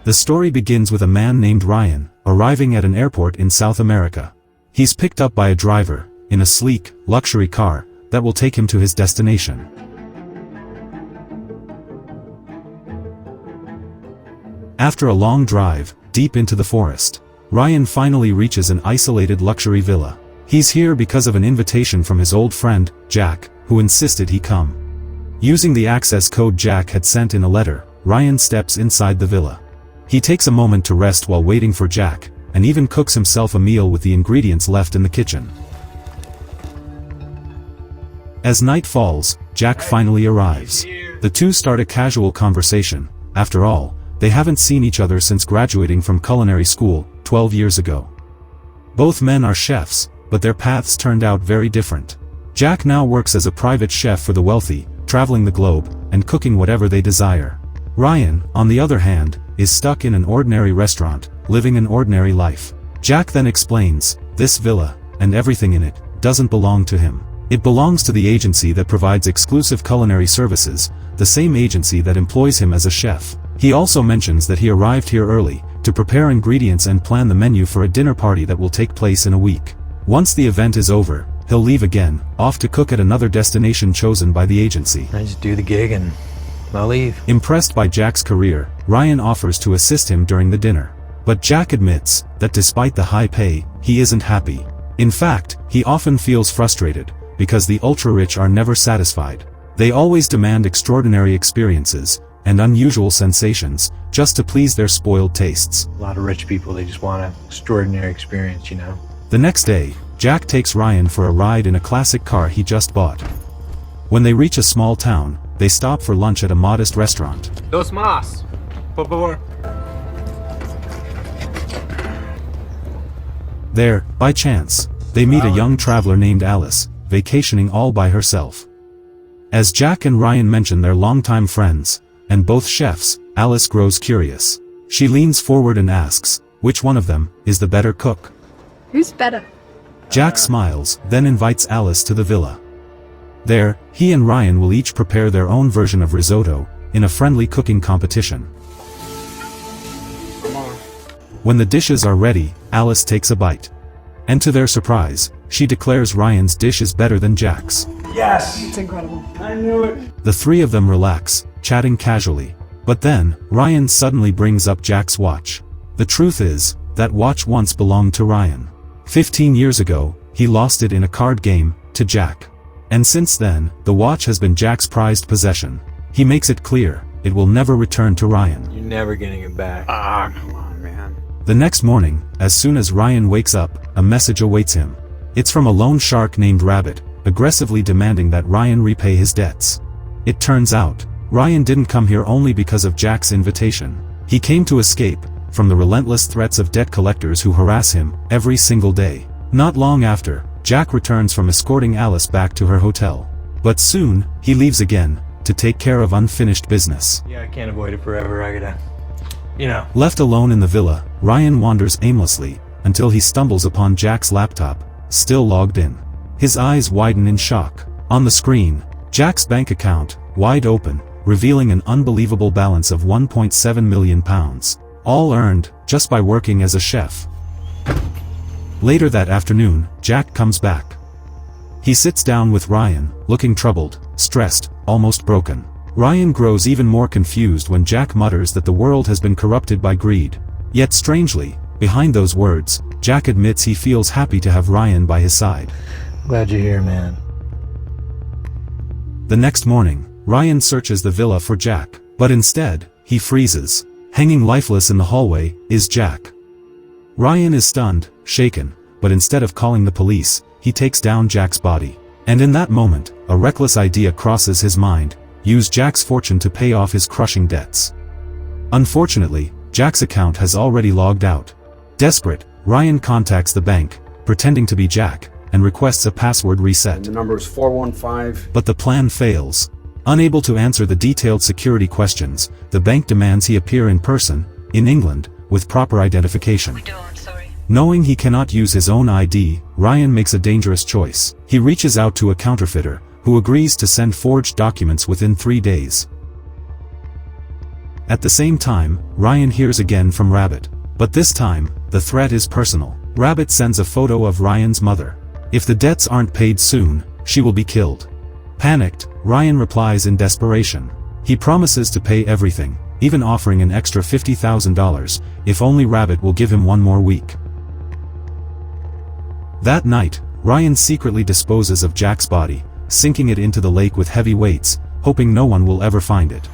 The story begins with a man named Ryan, arriving at an airport in South America. He's picked up by a driver, in a sleek, luxury car, that will take him to his destination. After a long drive, deep into the forest, Ryan finally reaches an isolated luxury villa. He's here because of an invitation from his old friend, Jack, who insisted he come. Using the access code Jack had sent in a letter, Ryan steps inside the villa. He takes a moment to rest while waiting for Jack, and even cooks himself a meal with the ingredients left in the kitchen. As night falls, Jack finally arrives. The two start a casual conversation. After all, they haven't seen each other since graduating from culinary school, 12 years ago. Both men are chefs, but their paths turned out very different. Jack now works as a private chef for the wealthy, traveling the globe, and cooking whatever they desire. Ryan, on the other hand, is stuck in an ordinary restaurant, living an ordinary life. Jack then explains, this villa, and everything in it, doesn't belong to him. It belongs to the agency that provides exclusive culinary services, the same agency that employs him as a chef. He also mentions that he arrived here early, to prepare ingredients and plan the menu for a dinner party that will take place in a week. Once the event is over, he'll leave again, off to cook at another destination chosen by the agency. I just do the gig and I'll leave. Impressed by Jack's career, Ryan offers to assist him during the dinner. But Jack admits that despite the high pay, he isn't happy. In fact, he often feels frustrated, because the ultra-rich are never satisfied. They always demand extraordinary experiences, and unusual sensations, just to please their spoiled tastes. A lot of rich people, they just want an extraordinary experience, you know? The next day, Jack takes Ryan for a ride in a classic car he just bought. When they reach a small town, they stop for lunch at a modest restaurant. Dos más, por favor. There, by chance, they meet a young traveler named Alice, vacationing all by herself. As Jack and Ryan mention their longtime friends, and both chefs, Alice grows curious. She leans forward and asks, which one of them is the better cook? Who's better? Jack smiles, then invites Alice to the villa. There, he and Ryan will each prepare their own version of risotto, in a friendly cooking competition. When the dishes are ready, Alice takes a bite. And to their surprise, she declares Ryan's dish is better than Jack's. Yes! It's incredible. I knew it! The three of them relax, chatting casually. But then, Ryan suddenly brings up Jack's watch. The truth is, that watch once belonged to Ryan. 15 years ago, he lost it in a card game, to Jack. And since then, the watch has been Jack's prized possession. He makes it clear, it will never return to Ryan. You're never getting it back. Ah, come on, man. The next morning, as soon as Ryan wakes up, a message awaits him. It's from a loan shark named Rabbit, aggressively demanding that Ryan repay his debts. It turns out, Ryan didn't come here only because of Jack's invitation. He came to escape from the relentless threats of debt collectors who harass him every single day. Not long after, Jack returns from escorting Alice back to her hotel. But soon, he leaves again, to take care of unfinished business. Yeah, I can't avoid it forever. I gotta, you know. Left alone in the villa, Ryan wanders aimlessly, until he stumbles upon Jack's laptop, still logged in. His eyes widen in shock. On the screen, Jack's bank account, wide open, revealing an unbelievable balance of £1.7 million, all earned, just by working as a chef. Later that afternoon, Jack comes back. He sits down with Ryan, looking troubled, stressed, almost broken. Ryan grows even more confused when Jack mutters that the world has been corrupted by greed. Yet strangely, behind those words, Jack admits he feels happy to have Ryan by his side. Glad you're here, man. The next morning, Ryan searches the villa for Jack, but instead, he freezes. Hanging lifeless in the hallway, is Jack. Ryan is stunned, shaken, but instead of calling the police, he takes down Jack's body. And in that moment, a reckless idea crosses his mind: use Jack's fortune to pay off his crushing debts. Unfortunately, Jack's account has already logged out. Desperate, Ryan contacts the bank, pretending to be Jack, and requests a password reset. The number is 415. But the plan fails. Unable to answer the detailed security questions, the bank demands he appear in person, in England, with proper identification. Knowing he cannot use his own ID, Ryan makes a dangerous choice. He reaches out to a counterfeiter, who agrees to send forged documents within 3 days. At the same time, Ryan hears again from Rabbit. But this time, the threat is personal. Rabbit sends a photo of Ryan's mother. If the debts aren't paid soon, she will be killed. Panicked, Ryan replies in desperation. He promises to pay everything, even offering an extra $50,000, if only Rabbit will give him one more week. That night, Ryan secretly disposes of Jack's body, sinking it into the lake with heavy weights, hoping no one will ever find it.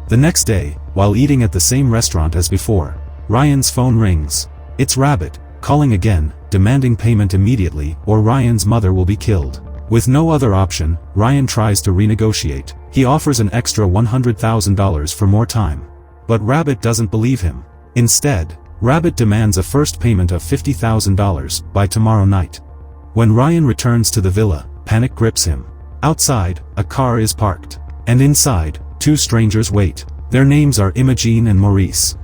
The next day, while eating at the same restaurant as before, Ryan's phone rings. It's Rabbit, calling again, demanding payment immediately or Ryan's mother will be killed. With no other option, Ryan tries to renegotiate. He offers an extra $100,000 for more time. But Rabbit doesn't believe him. Instead, Rabbit demands a first payment of $50,000 by tomorrow night. When Ryan returns to the villa, panic grips him. Outside, a car is parked. And inside, two strangers wait. Their names are Imogene and Maurice.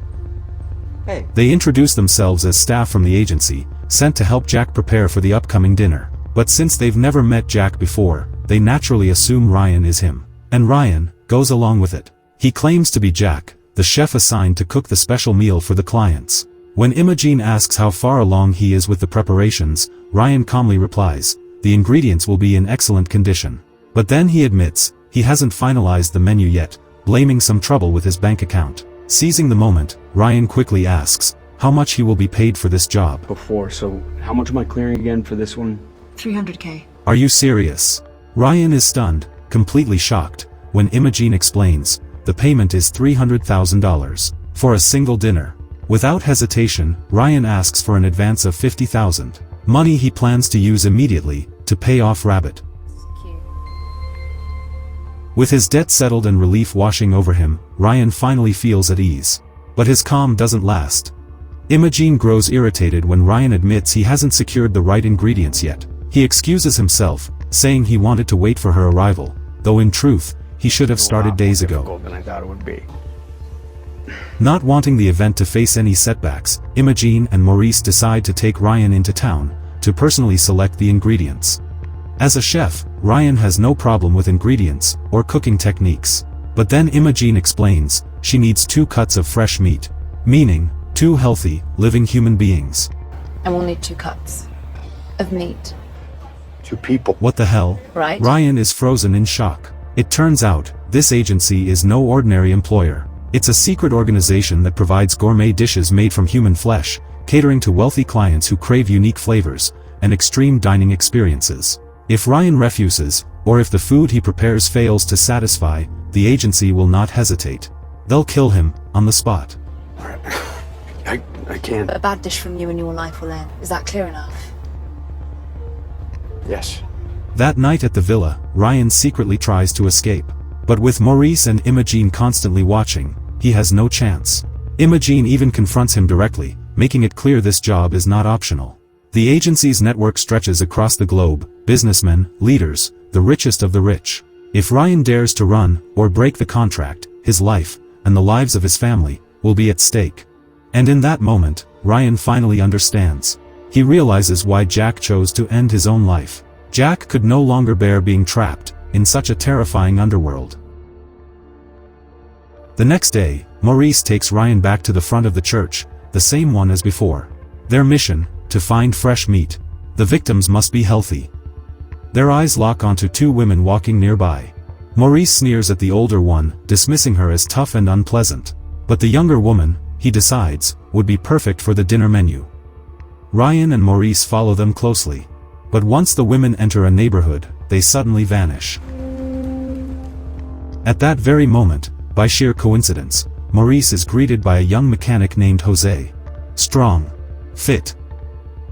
Hey. They introduce themselves as staff from the agency, sent to help Jack prepare for the upcoming dinner. But since they've never met Jack before, they naturally assume Ryan is him. And Ryan goes along with it. He claims to be Jack, the chef assigned to cook the special meal for the clients. When Imogene asks how far along he is with the preparations, Ryan calmly replies, the ingredients will be in excellent condition. But then he admits, he hasn't finalized the menu yet, blaming some trouble with his bank account. Seizing the moment, Ryan quickly asks, how much he will be paid for this job. Before, so how much am I clearing again for this one? $300K. Are you serious? Ryan is stunned, completely shocked, when Imogene explains, the payment is $300,000, for a single dinner. Without hesitation, Ryan asks for an advance of $50,000, money he plans to use immediately, to pay off Rabbit. With his debt settled and relief washing over him, Ryan finally feels at ease. But his calm doesn't last. Imogene grows irritated when Ryan admits he hasn't secured the right ingredients yet. He excuses himself, saying he wanted to wait for her arrival, though in truth, he should have started days ago. Than I thought it would be. Not wanting the event to face any setbacks, Imogene and Maurice decide to take Ryan into town, to personally select the ingredients. As a chef, Ryan has no problem with ingredients, or cooking techniques. But then Imogene explains, she needs 2 cuts of fresh meat. Meaning, 2 healthy, living human beings. I will need 2 cuts of meat. 2 people. What the hell? Right. Ryan is frozen in shock. It turns out, this agency is no ordinary employer. It's a secret organization that provides gourmet dishes made from human flesh, catering to wealthy clients who crave unique flavors, and extreme dining experiences. If Ryan refuses, or if the food he prepares fails to satisfy, the agency will not hesitate. They'll kill him, on the spot. I can't. But a bad dish from you and your life will end. Is that clear enough? Yes. That night at the villa, Ryan secretly tries to escape. But with Maurice and Imogene constantly watching, he has no chance. Imogene even confronts him directly, making it clear this job is not optional. The agency's network stretches across the globe, businessmen, leaders, the richest of the rich. If Ryan dares to run, or break the contract, his life, and the lives of his family, will be at stake. And in that moment, Ryan finally understands. He realizes why Jack chose to end his own life. Jack could no longer bear being trapped, in such a terrifying underworld. The next day, Maurice takes Ryan back to the front of the church, the same one as before. Their mission, to find fresh meat. The victims must be healthy. Their eyes lock onto 2 women walking nearby. Maurice sneers at the older one, dismissing her as tough and unpleasant. But the younger woman, he decides, would be perfect for the dinner menu. Ryan and Maurice follow them closely. But once the women enter a neighborhood, they suddenly vanish. At that very moment, by sheer coincidence, Maurice is greeted by a young mechanic named Jose. Strong. Fit.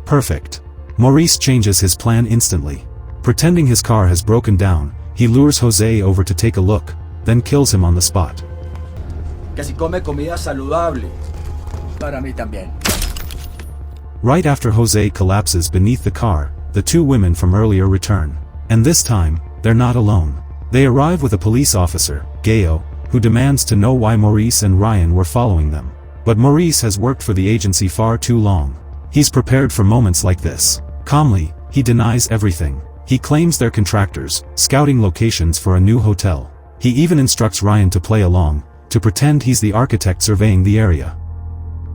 Perfect. Maurice changes his plan instantly. Pretending his car has broken down, he lures Jose over to take a look, then kills him on the spot. Que si come comida saludable. Para mí también. Right after Jose collapses beneath the car, the 2 women from earlier return. And this time, they're not alone. They arrive with a police officer, Gayo, who demands to know why Maurice and Ryan were following them. But Maurice has worked for the agency far too long. He's prepared for moments like this. Calmly, he denies everything. He claims they're contractors, scouting locations for a new hotel. He even instructs Ryan to play along, to pretend he's the architect surveying the area.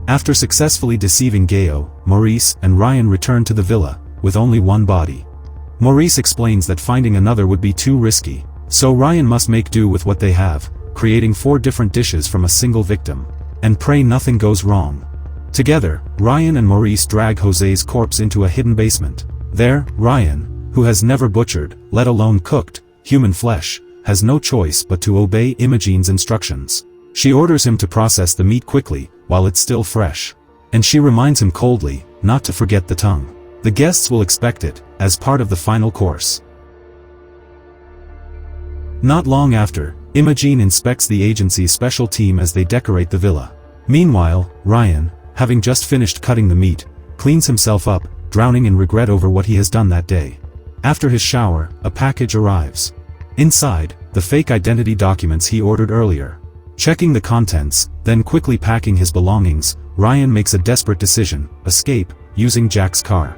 After successfully deceiving Gayo, Maurice and Ryan return to the villa, with only one body. Maurice explains that finding another would be too risky, so Ryan must make do with what they have, creating 4 different dishes from a single victim, and pray nothing goes wrong. Together, Ryan and Maurice drag Jose's corpse into a hidden basement. There, Ryan, who has never butchered, let alone cooked, human flesh, has no choice but to obey Imogene's instructions. She orders him to process the meat quickly, while it's still fresh. And she reminds him coldly, not to forget the tongue. The guests will expect it, as part of the final course. Not long after, Imogene inspects the agency's special team as they decorate the villa. Meanwhile, Ryan, having just finished cutting the meat, cleans himself up, drowning in regret over what he has done that day. After his shower, a package arrives. Inside, the fake identity documents he ordered earlier. Checking the contents, then quickly packing his belongings, Ryan makes a desperate decision: escape, using Jack's car.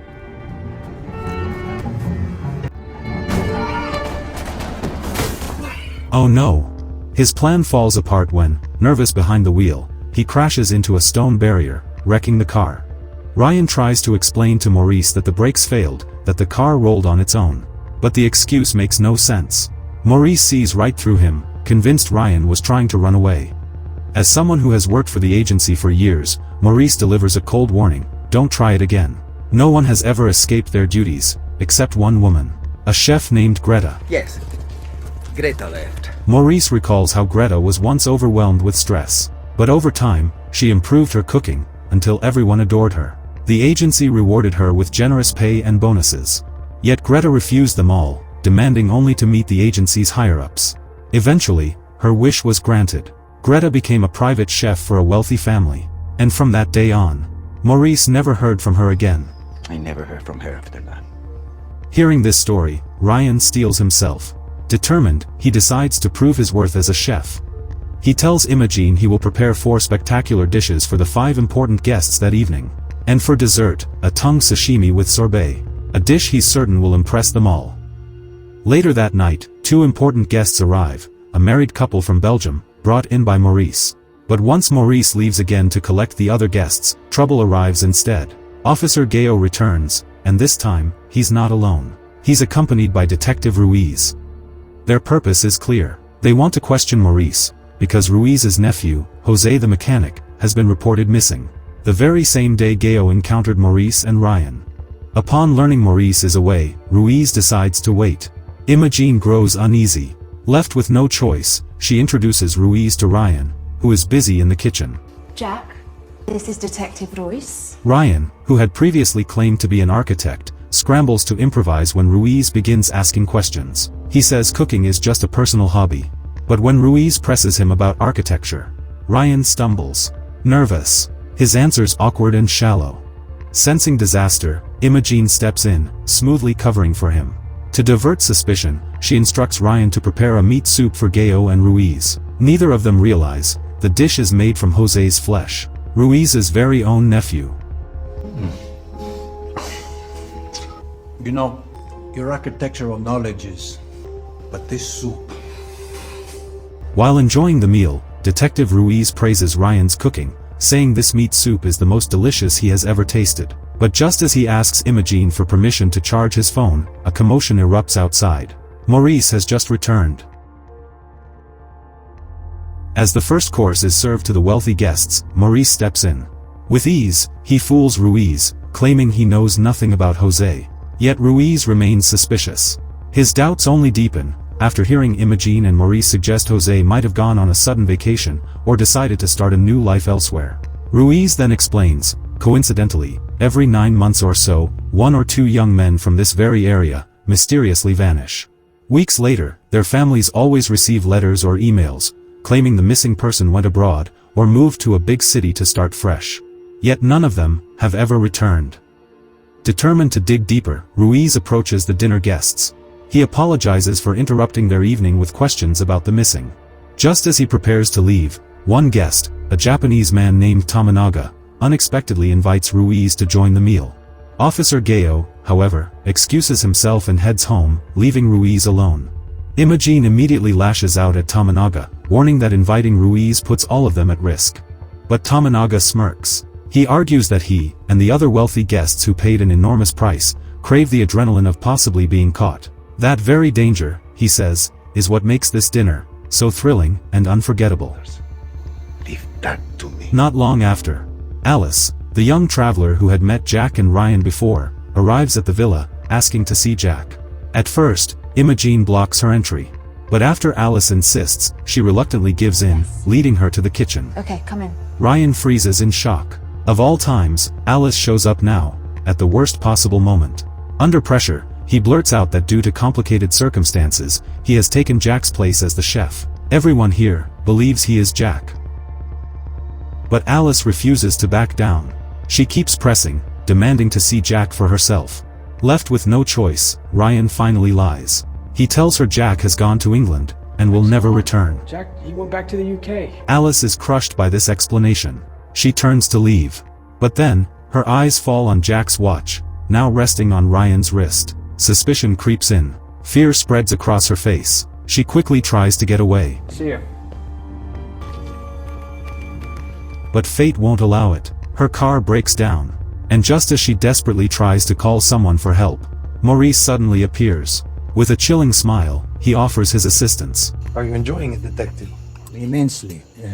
Oh no! His plan falls apart when, nervous behind the wheel, he crashes into a stone barrier, wrecking the car. Ryan tries to explain to Maurice that the brakes failed, that the car rolled on its own. But the excuse makes no sense. Maurice sees right through him, convinced Ryan was trying to run away. As someone who has worked for the agency for years, Maurice delivers a cold warning: don't try it again. No one has ever escaped their duties, except one woman. A chef named Greta. Yes. Greta left. Maurice recalls how Greta was once overwhelmed with stress. But over time, she improved her cooking, until everyone adored her. The agency rewarded her with generous pay and bonuses. Yet Greta refused them all, demanding only to meet the agency's higher-ups. Eventually, her wish was granted. Greta became a private chef for a wealthy family. And from that day on, Maurice never heard from her again. I never heard from her after that. Hearing this story, Ryan steels himself. Determined, he decides to prove his worth as a chef. He tells Imogene he will prepare 4 spectacular dishes for the 5 important guests that evening. And for dessert, a tongue sashimi with sorbet. A dish he's certain will impress them all. Later that night, 2 important guests arrive, a married couple from Belgium, brought in by Maurice. But once Maurice leaves again to collect the other guests, trouble arrives instead. Officer Gayo returns, and this time, he's not alone. He's accompanied by Detective Ruiz. Their purpose is clear. They want to question Maurice, because Ruiz's nephew, Jose the mechanic, has been reported missing. The very same day Gayo encountered Maurice and Ryan. Upon learning Maurice is away, Ruiz decides to wait. Imogene grows uneasy. Left with no choice, she introduces Ruiz to Ryan, who is busy in the kitchen. Jack, this is Detective Royce. Ryan, who had previously claimed to be an architect, scrambles to improvise when Ruiz begins asking questions. He says cooking is just a personal hobby. But when Ruiz presses him about architecture, Ryan stumbles. Nervous. His answers awkward and shallow. Sensing disaster, Imogene steps in, smoothly covering for him. To divert suspicion, she instructs Ryan to prepare a meat soup for Gayo and Ruiz. Neither of them realize, the dish is made from Jose's flesh, Ruiz's very own nephew. You know, your architectural knowledge is, but this soup. While enjoying the meal, Detective Ruiz praises Ryan's cooking, saying this meat soup is the most delicious he has ever tasted. But just as he asks Imogene for permission to charge his phone, a commotion erupts outside. Maurice has just returned. As the first course is served to the wealthy guests, Maurice steps in. With ease, he fools Ruiz, claiming he knows nothing about Jose. Yet Ruiz remains suspicious. His doubts only deepen, after hearing Imogene and Maurice suggest Jose might have gone on a sudden vacation, or decided to start a new life elsewhere. Ruiz then explains, coincidentally, every 9 months or so, 1 or 2 young men from this very area, mysteriously vanish. Weeks later, their families always receive letters or emails, claiming the missing person went abroad, or moved to a big city to start fresh. Yet none of them have ever returned. Determined to dig deeper, Ruiz approaches the dinner guests. He apologizes for interrupting their evening with questions about the missing. Just as he prepares to leave, one guest, a Japanese man named Tominaga, unexpectedly invites Ruiz to join the meal. Officer Gayo, however, excuses himself and heads home, leaving Ruiz alone. Imogen immediately lashes out at Tominaga, warning that inviting Ruiz puts all of them at risk. But Tominaga smirks. He argues that he, and the other wealthy guests who paid an enormous price, crave the adrenaline of possibly being caught. That very danger, he says, is what makes this dinner so thrilling and unforgettable. Leave that to me. Not long after, Alice, the young traveler who had met Jack and Ryan before, arrives at the villa, asking to see Jack. At first, Imogen blocks her entry. But after Alice insists, she reluctantly gives in, leading her to the kitchen. Okay, come in. Ryan freezes in shock. Of all times, Alice shows up now, at the worst possible moment. Under pressure, he blurts out that due to complicated circumstances, he has taken Jack's place as the chef. Everyone here believes he is Jack. But Alice refuses to back down. She keeps pressing, demanding to see Jack for herself. Left with no choice, Ryan finally lies. He tells her Jack has gone to England, and will never return. Jack, he went back to the UK. Alice is crushed by this explanation. She turns to leave. But then, her eyes fall on Jack's watch, now resting on Ryan's wrist. Suspicion creeps in. Fear spreads across her face. She quickly tries to get away. See ya. But fate won't allow it. Her car breaks down. And just as she desperately tries to call someone for help, Maurice suddenly appears. With a chilling smile, he offers his assistance. Are you enjoying it, detective? Immensely, yeah.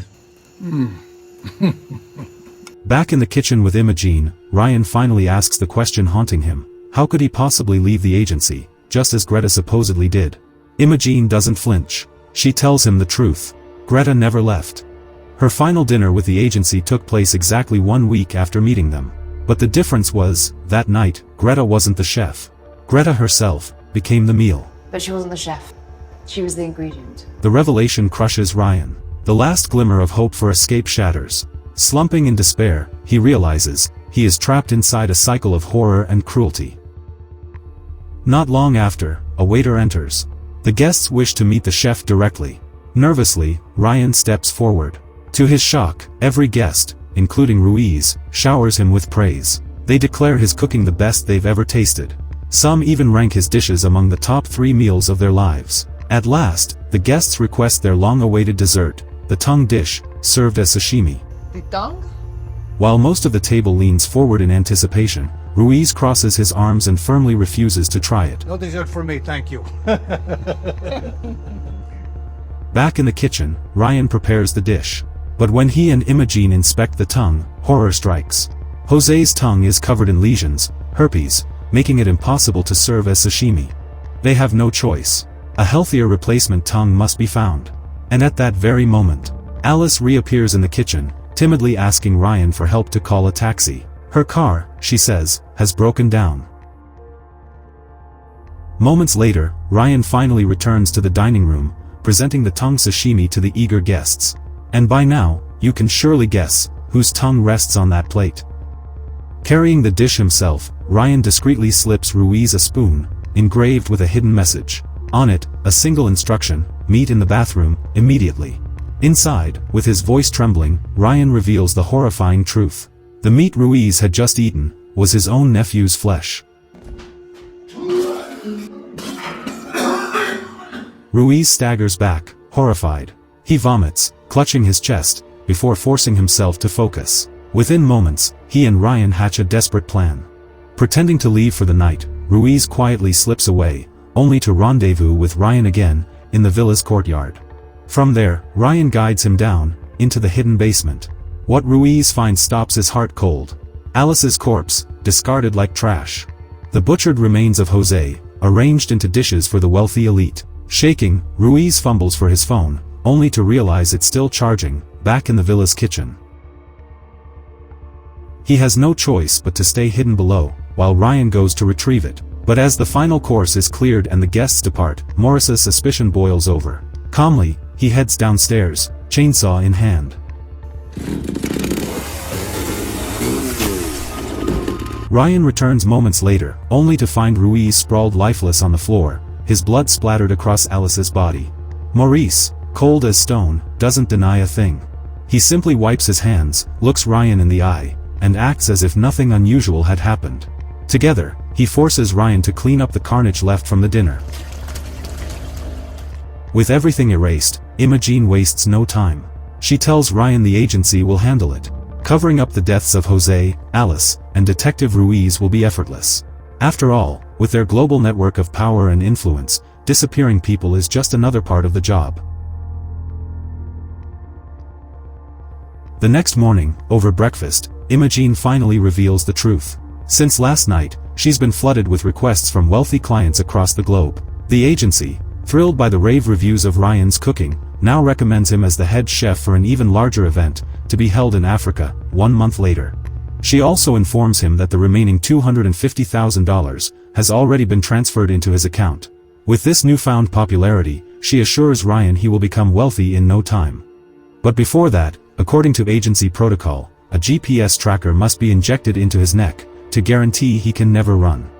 Back in the kitchen with Imogen, Ryan finally asks the question haunting him. How could he possibly leave the agency, just as Greta supposedly did? Imogen doesn't flinch. She tells him the truth. Greta never left. Her final dinner with the agency took place exactly 1 week after meeting them. But the difference was, that night, Greta wasn't the chef. Greta herself became the meal. But she wasn't the chef. She was the ingredient. The revelation crushes Ryan. The last glimmer of hope for escape shatters. Slumping in despair, he realizes, he is trapped inside a cycle of horror and cruelty. Not long after, a waiter enters. The guests wish to meet the chef directly. Nervously, Ryan steps forward. To his shock, every guest, including Ruiz, showers him with praise. They declare his cooking the best they've ever tasted. Some even rank his dishes among the top 3 meals of their lives. At last, the guests request their long-awaited dessert, the tongue dish, served as sashimi. The tongue? While most of the table leans forward in anticipation, Ruiz crosses his arms and firmly refuses to try it. No dessert for me, thank you. Back in the kitchen, Ryan prepares the dish. But when he and Imogen inspect the tongue, horror strikes. Jose's tongue is covered in lesions, herpes, making it impossible to serve as sashimi. They have no choice. A healthier replacement tongue must be found. And at that very moment, Alice reappears in the kitchen, timidly asking Ryan for help to call a taxi. Her car, she says, has broken down. Moments later, Ryan finally returns to the dining room, presenting the tongue sashimi to the eager guests. And by now, you can surely guess, whose tongue rests on that plate. Carrying the dish himself, Ryan discreetly slips Ruiz a spoon, engraved with a hidden message. On it, a single instruction: meet in the bathroom, immediately. Inside, with his voice trembling, Ryan reveals the horrifying truth. The meat Ruiz had just eaten was his own nephew's flesh. Ruiz staggers back, horrified. He vomits, clutching his chest, before forcing himself to focus. Within moments, he and Ryan hatch a desperate plan. Pretending to leave for the night, Ruiz quietly slips away, only to rendezvous with Ryan again, in the villa's courtyard. From there, Ryan guides him down, into the hidden basement. What Ruiz finds stops his heart cold. Alice's corpse, discarded like trash. The butchered remains of Jose, arranged into dishes for the wealthy elite. Shaking, Ruiz fumbles for his phone, only to realize it's still charging, back in the villa's kitchen. He has no choice but to stay hidden below, while Ryan goes to retrieve it. But as the final course is cleared and the guests depart, Morris's suspicion boils over. Calmly, he heads downstairs, chainsaw in hand. Ryan returns moments later, only to find Ruiz sprawled lifeless on the floor, his blood splattered across Alice's body. Maurice, cold as stone, doesn't deny a thing. He simply wipes his hands, looks Ryan in the eye, and acts as if nothing unusual had happened. Together, he forces Ryan to clean up the carnage left from the dinner. With everything erased, Imogene wastes no time. She tells Ryan the agency will handle it. Covering up the deaths of Jose, Alice, and Detective Ruiz will be effortless. After all, with their global network of power and influence, disappearing people is just another part of the job. The next morning, over breakfast, Imogene finally reveals the truth. Since last night, she's been flooded with requests from wealthy clients across the globe. The agency, thrilled by the rave reviews of Ryan's cooking, now recommends him as the head chef for an even larger event, to be held in Africa, 1 month later. She also informs him that the remaining $250,000 has already been transferred into his account. With this newfound popularity, she assures Ryan he will become wealthy in no time. But before that, according to agency protocol, a GPS tracker must be injected into his neck, to guarantee he can never run.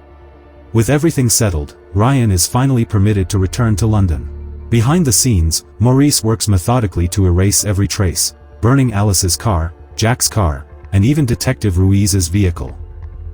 With everything settled, Ryan is finally permitted to return to London. Behind the scenes, Maurice works methodically to erase every trace, burning Alice's car, Jack's car, and even Detective Ruiz's vehicle.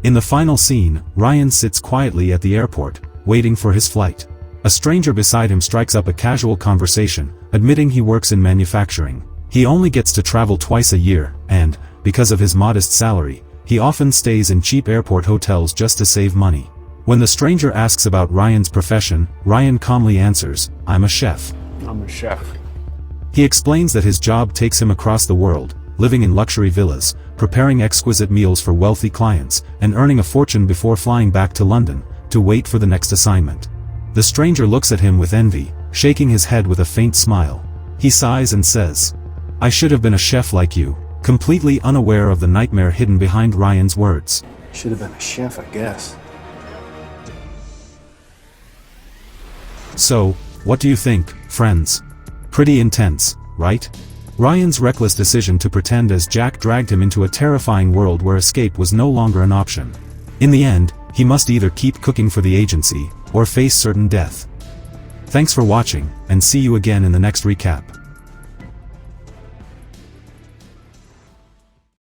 In the final scene, Ryan sits quietly at the airport, waiting for his flight. A stranger beside him strikes up a casual conversation, admitting he works in manufacturing. He only gets to travel twice a year, and, because of his modest salary, he often stays in cheap airport hotels just to save money. When the stranger asks about Ryan's profession, Ryan calmly answers, "I'm a chef." I'm a chef. He explains that his job takes him across the world, living in luxury villas, preparing exquisite meals for wealthy clients, and earning a fortune before flying back to London, to wait for the next assignment. The stranger looks at him with envy, shaking his head with a faint smile. He sighs and says, "I should have been a chef like you," completely unaware of the nightmare hidden behind Ryan's words. Should have been a chef, I guess. So, what do you think, friends? Pretty intense, right? Ryan's reckless decision to pretend as Jack dragged him into a terrifying world where escape was no longer an option. In the end, he must either keep cooking for the agency, or face certain death. Thanks for watching, and see you again in the next recap.